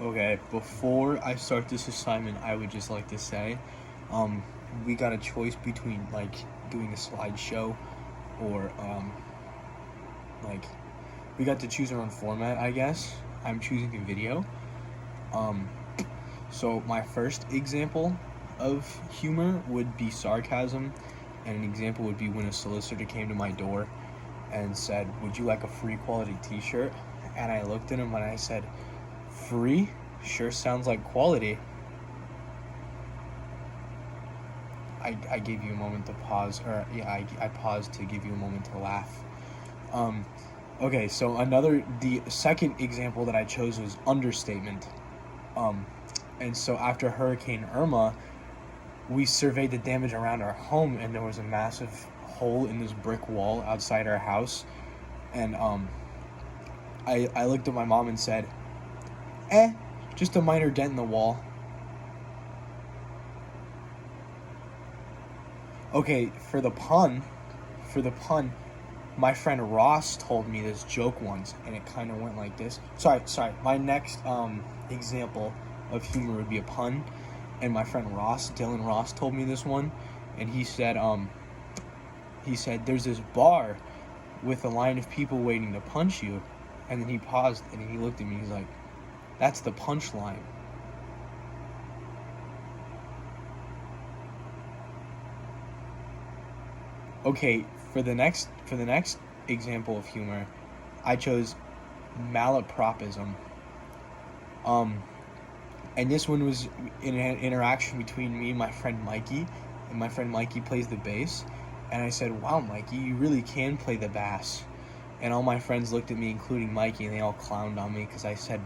Okay, before I start this assignment, I would just like to say, um, we got a choice between like doing a slideshow or like we got to choose our own format. I guess I'm choosing a video. Um, so my first example of humor would be sarcasm, and an example would be when a solicitor came to my door and said, "Would you like a free quality T-shirt?" And I looked at him and I said, "Free? Sure sounds like quality." I gave you a moment to pause, or yeah, I paused to give you a moment to laugh. Um, okay, so the second example that I chose was understatement. Um, and so after Hurricane Irma, we surveyed the damage around our home, and there was a massive hole in this brick wall outside our house. And I looked at my mom and said, just a minor dent in the wall. Okay, for the pun, my friend Ross told me this joke once, and it kind of went like this. Sorry. My next example of humor would be a pun, and my friend Dylan Ross, told me this one, and he said there's this bar with a line of people waiting to punch you, and then he paused and he looked at me. He's like, "That's the punchline." Okay, for the next example of humor, I chose malapropism. Um, and this one was in an interaction between me and my friend Mikey, and my friend Mikey plays the bass, and I said, "Wow, Mikey, you really can play the bass." And all my friends looked at me, including Mikey, and they all clowned on me because I said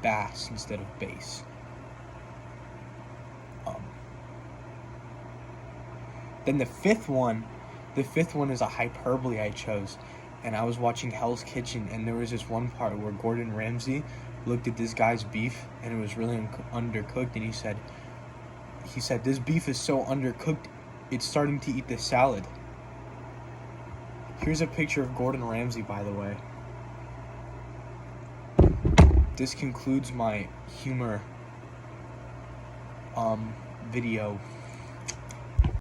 bass instead of bass. Um, then the fifth one is a hyperbole I chose, and I was watching Hell's Kitchen, and there was this one part where Gordon Ramsay looked at this guy's beef, and it was really undercooked, and he said, "This beef is so undercooked, it's starting to eat the salad." Here's a picture of Gordon Ramsay, by the way. This concludes my humor video.